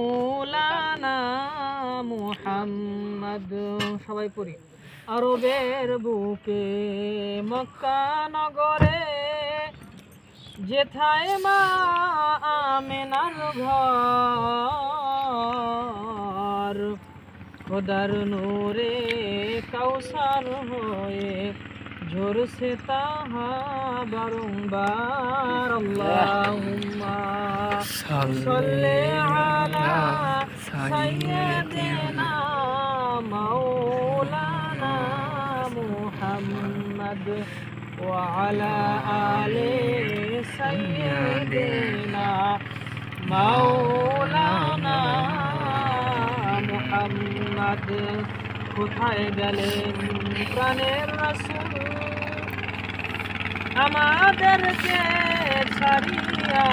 মৌলানা মুহাম্মদ। সবাই পড়ি। আরবের বুকে মক্কা নগরে যেথায় মা আমেনার ঘর, খোদার নূরে কাউসার হয়ে ঝরছে তাহা বারংবার। আল্লাহুম্মা সাল্লি আলা সাইয়্যিদিনা মাওলানা মুহাম্মদ ওয়া আলা আলি সাইয়্যিদিনা মাওলানা মুহাম্মদ। কোথায় গেলেন প্রাণের রাসূল আমাদেরকে ছাড়িয়া,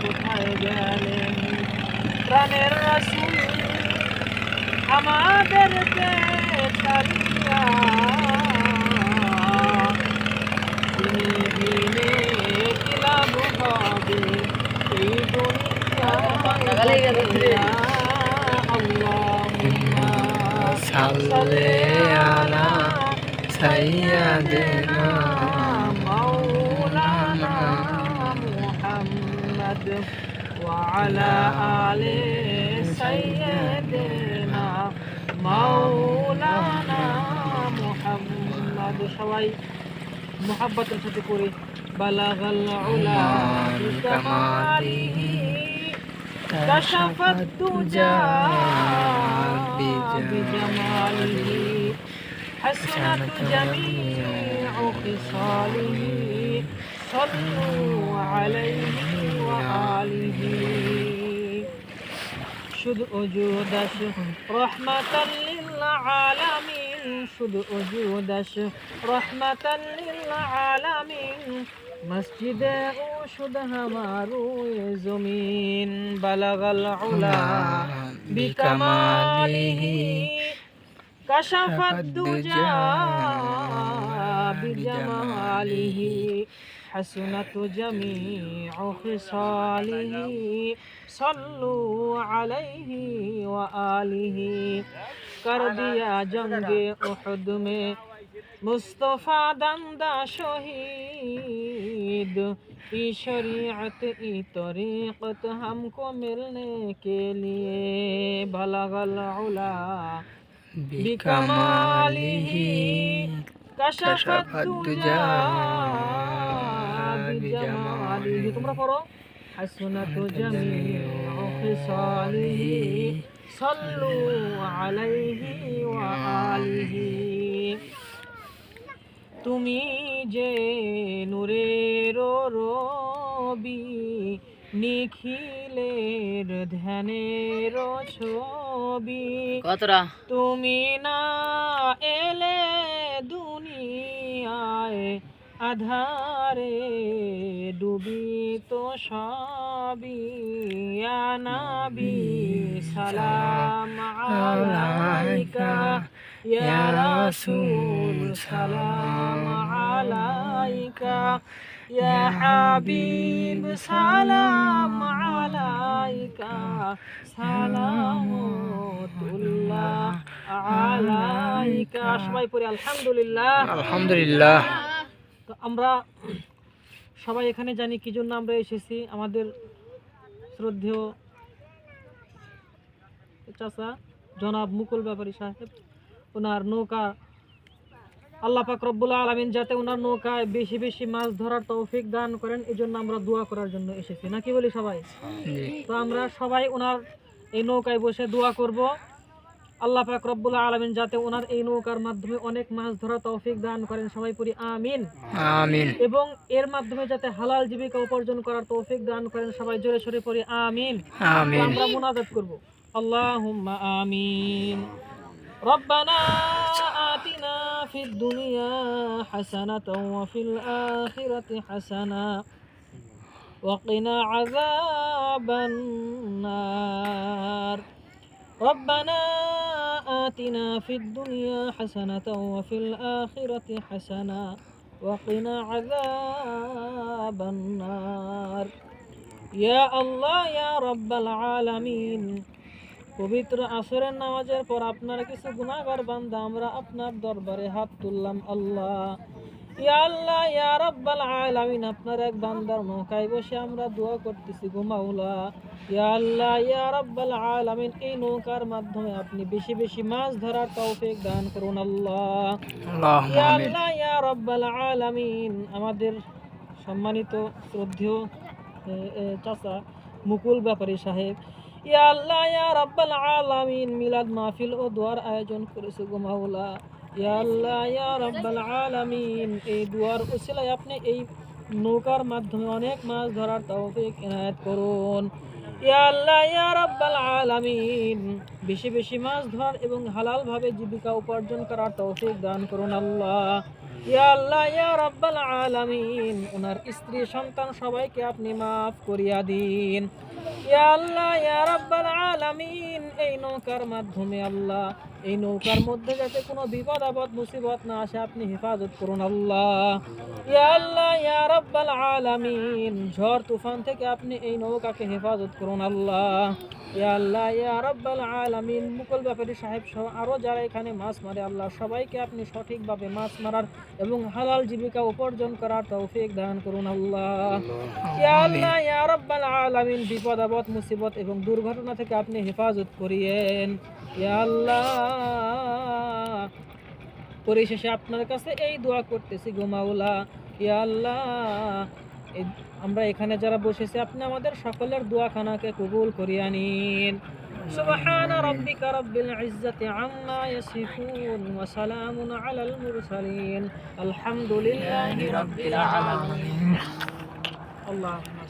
কোথায় গেলেন প্রাণের রাসূল আমাদেরকে ছাড়িয়া, তিনি দিনে কি লাভ হবে এই দুনিয়া। আল্লাহুম্মা সাল্লি আলা সাইয়্যিদিনা মাওলানা মুহাম্মদ ওয়া আলা আলি সাইয়্যিদিনা মাওলানা মুহাম্মদ। সবাই মুহাব্বতের সাথে পড়ি। বালাগাল উলা বিকামালিহি কাশাফাত দুজা বিজামালিহি হাসানাত জামিউ খিসালিহি সাল্লু আলাইহি ওয়া আলিহি। শুধু ওজুদাস রহমাতাল লিল আলামিন, শুধু ওজুদাস রহমাতাল লিল আলামিন, মসজিদে ও শুধ হামারো জমিন। বালাগাল উলা বিকামালিহি কাশাফাত দুজা বিজামালিহি হাসনাত জামিউ খিসালিহি সল্লু আলাইহি ওয়া আলিহি। कर दिया जंगे उहद में मुस्तफ़ा दंदा शहीद, ई शरीयत ई तरीक़त हमको मिलने के लिए। बलगल उला बिकमालिही कशफत दुजा बिजमालिही। तुमरा पढ़ो। हसनत जमीउ खिसालिही सल्लु आलाइहि ওয়া আলিহি। তুমি যে নূরের রবি, নিখিলের ধ্যানের ছবি, তুমি না এলে দুনিয়ায় আধারে ডুবিত সবই। ইয়া নবী সালাম আলাইকা, ইয়া রাসূল সালাম আলাইকা, ইয়া হাবিব সালাম আলাইকা, সালামুল্লাহ আলাইকা। সবাই পড়ি আলহামদুলিল্লাহ। আলহামদুলিল্লাহ। তো আমরা সবাই এখানে জানি কি জন্য আমরা এসেছি। আমাদের শ্রদ্ধেয় চাচা জনাব মুকুল ব্যাপারী সাহেব, ওনার নৌকা আল্লাহ পাক রব্বুল আলামিন যাতে ওনার নৌকায় বেশি বেশি মাছ ধরার তৌফিক দান করেন, এই জন্য আমরা দোয়া করার জন্য এসেছি, নাকি বলি সবাই? তো আমরা সবাই ওনার এই নৌকায় বসে দোয়া করব, আল্লাহ পাক রব্বুল আলামিন যাতে ওনার এই নৌকার মাধ্যমে অনেক মাছ ধরার তৌফিক দান করেন। সবাই পড়ি আমিন আমিন। এবং এর মাধ্যমে যাতে হালাল জীবিকা উপার্জন করার তৌফিক দান করেন। সবাই জোরে সোরে পড়ি আমিন আমিন। আমরা মুনাজাত করব। আল্লাহুম্মা আমিন। রব্বানা আতিনা ফিদ দুনিয়া হাসানাতাও ওয়া ফিল আখিরাতি হাসানা ওয়া কিনা আযাবান নার। ربنا آتنا في الدنيا حسنة وفي الآخرة حسنة وقنا عذاب النار. ইয়া আল্লাহ ইয়া রাব্বাল আলামিন। পবিত্র আসরের নামাজের পর আপনার কিছু গুনাহগার বান্দা আমরা আপনার দরবারে হাত তুললাম আল্লাহ। ইয়া আল্লাহ ইয়া রাব্বাল আলামিন, আপনার এক বান্দার নৌকায় বসে আমরা দোয়া করতেছি গো মাওলা। ইয়া আল্লাহ ইয়া রাব্বাল আলামিন, এই নৌকার মাধ্যমে আপনি বেশি বেশি মাছ ধরার তৌফিক দান করুন আল্লাহ। ইয়া আল্লাহ ইয়া রাব্বাল আলামিন, আমাদের সম্মানিত শ্রদ্ধেয় চাচা মুকুল ব্যাপারী সাহেব, ইয়া আল্লাহ ইয়া রাব্বাল আলামিন, মিলাদ মাহফিল ও দোয়ার আয়োজন করেছে গো মাওলা। ইয়া আল্লাহ ইয়া রাব্বাল আলামিন, এই দোয়ার উসিলায় আপনি এই নৌকার মাধ্যমে অনেক মাছ ধরার তৌফিক ইনায়াত করুন। ইয়া আল্লাহ ইয়া রাব্বাল আলামিন, বেশি বেশি মাছ ধরার এবং হালালভাবে জীবিকা উপার্জন করার তৌফিক দান করুন আল্লাহ। ইয়া আল্লাহ ইয়া রাব্বাল আলামিন, ওনার স্ত্রী সন্তান সবাইকে আপনি মাফ করিয়া দিন। ইয়া আল্লাহ ইয়া রাব্বাল আলামিন, এই নৌকার মাধ্যমে আল্লাহ, এই নৌকার মধ্যে যাতে কোনো বিপদ আপদ মুসিবত না আসে আপনি হেফাজত করুন আল্লাহ। ইয়া আল্লাহ ইয়া রাব্বাল আলামিন, ঝড় তুফান থেকে আপনি এই নৌকাকে হেফাজত করুন আল্লাহ। ইয়া আল্লাহ ইয়া রাব্বাল আলামিন, মুকুল ব্যাপারী সাহেব সহ আরো যারা এখানে মাছ মারে আল্লাহ, সবাইকে আপনি সঠিকভাবে মাছ মারার এবং হালাল জীবিকা উপার্জন করার তৌফিক দান করুন আল্লাহ। ইয়া আল্লাহ ইয়া রাব্বাল আলামিন, বিপদ আপদ মুসিবত এবং দুর্ঘটনা থেকে আপনি হেফাজত করিয়েন। ইয়া আল্লাহ, পরিশেষে আপনার কাছে এই দোয়া করতেছি গো মাওলা। ইয়া আল্লাহ, আমরা এখানে যারা বসেছি আপনি আমাদের সকলের দোয়াখানাকে কবুল করিয়া নিন। সুবহান রাব্বিকা রাব্বিল ইজ্জাতি আম্মা ইয়াসিফুন ওয়া সালামুন আলাল মুরসালিন, আলহামদুলিল্লাহি রাব্বিল আলামিন। আল্লাহুম্মা